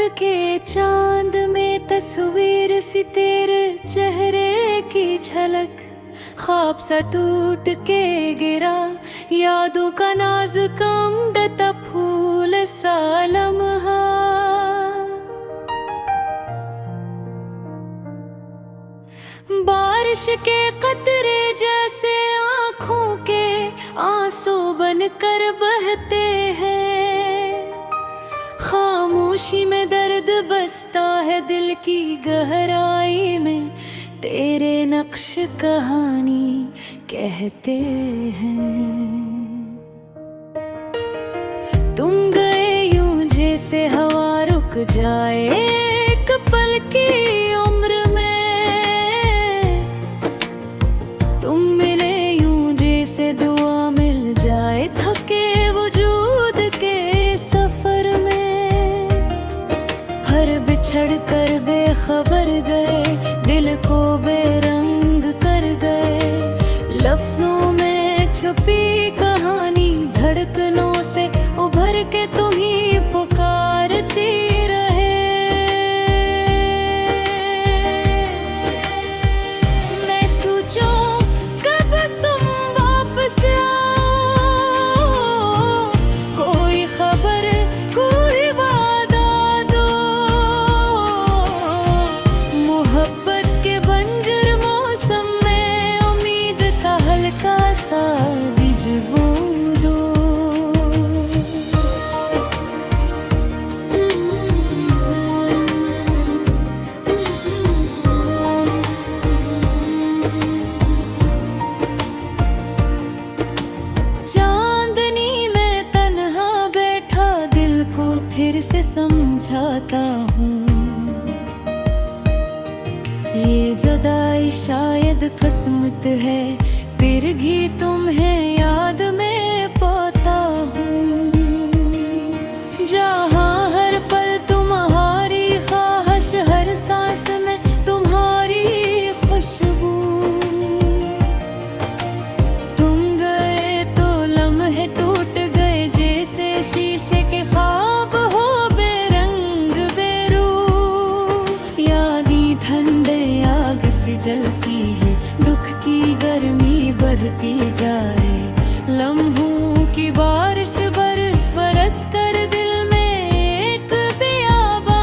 के चांद में तस्वीर सी तेरे चेहरे की झलक, ख्वाब सा टूट के गिरा, यादों का नाजुका उमड़ता फूल सा लम्हा। बारिश के कतरे जैसे आँखों के आंसू बनकर बहते हैं, खामोशी में दर्द बसता है दिल की गहराई में, तेरे नक्श कहानी कहते हैं। तुम गए यूं जैसे हवा रुक जाए एक पल की उम्र में, तुम मिले यूं जैसे दुआ मिल जाए थके वजूद के सफर में। हर बिछड़ कर बेखबर गए, दिल को बेरंग कर गए, लफ्जों में छुपी कहानी धड़कनों से उभर के तुम ही पुकारती रहे। मैं सोचूं कब तुम वापस आओ, कोई खबर कोई वादा दो, मोहब्बत के बंजर मौसम में उम्मीद का हल्का सा बीज बो दो। चांदनी में तन्हा बैठा दिल को फिर से समझाता हूँ, ये जुदाई शायद किस्मत है, फिर भी तुम्हें याद में पाता हूँ। जहाँ हर पल तुम्हारी ख्वाहिश, हर सांस में तुम्हारी खुशबू, तुम गए तो लम्हे टूट गए जैसे शीशे के ख्वाब हो बेरंग बेरूह। यादें ठंडे आग सी जलती है, दुख की गर्मी बढ़ती जाए, लम्हों की बारिश बरस बरस कर दिल में एक बियाबान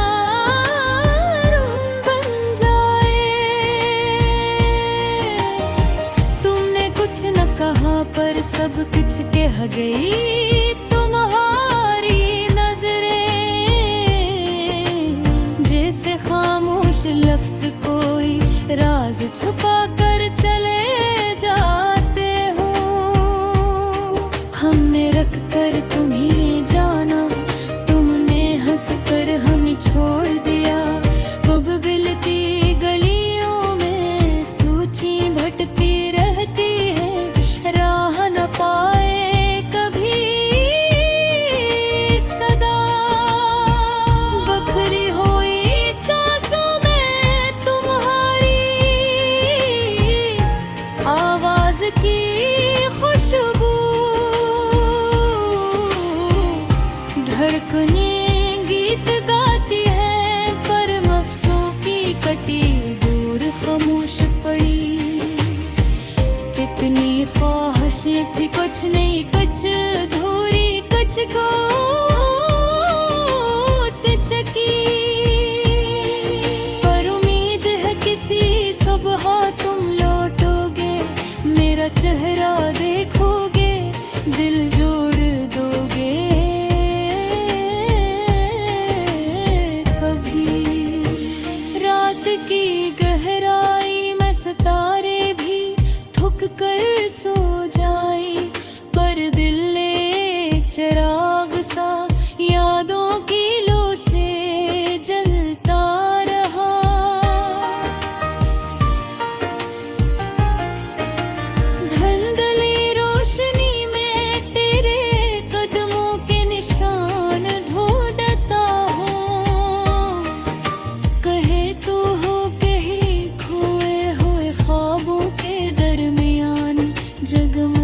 बन जाए। तुमने कुछ न कहा पर सब कुछ कह गई तुम्हारी नजरें, जैसे खामोश लफ्ज कोई राज छुपा कर चले जाते हो। हमने रख कर तुम्हें जाना, तुमने हंस कर हमें छोड़ दिया, अब बिलती गलियों में सूची भटती रहती है, राह न पाए कभी सदा। बखरी हुई सांसों में तुम्हारी आवाज की खुशबू, धड़कनें गीत गाती है पर मफसों की कटी दूर खामोश पड़ी। कितनी ख्वाहिशें थी कुछ नहीं कुछ अधूरी, कुछ को चकी, पर उम्मीद है किसी सुबह तुम लौटोगे, मेरा चेहरा देखोगे, दिल जोड़ दोगे कभी। रात की गहराई में सितारे भी थक कर सो जाए, पर दिल एक चिराग सा यादों की लो से जलता रहा। धुंधली रोशनी में तेरे कदमों के निशान ढूंढता हूँ, कहे तो हो कहीं खोए हुए ख्वाबों के दरमियान जगमगाता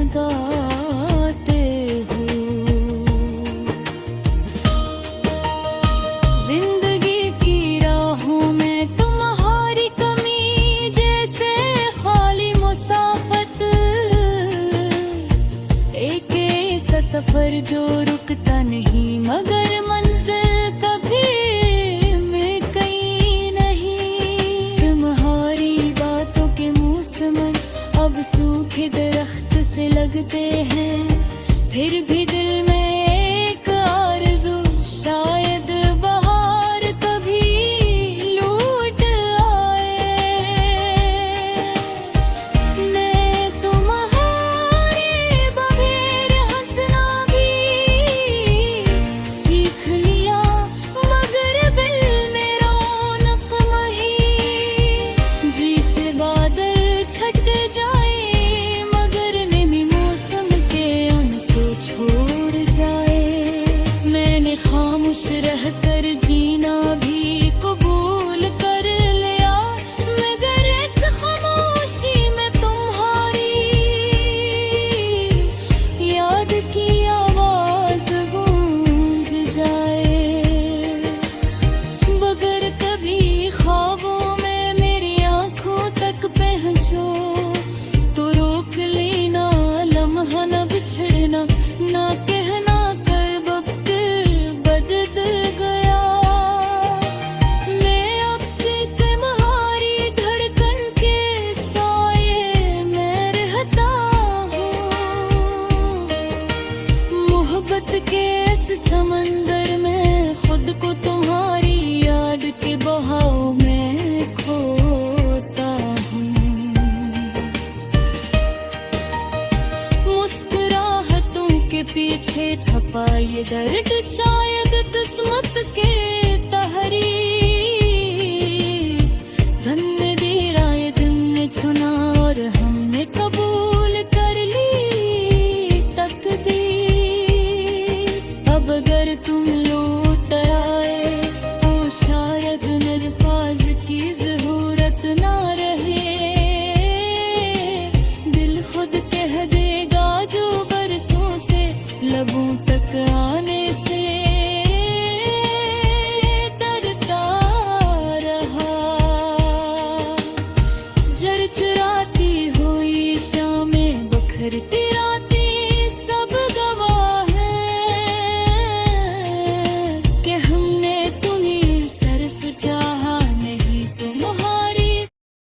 छपा ये दर्द शायद किस्मत के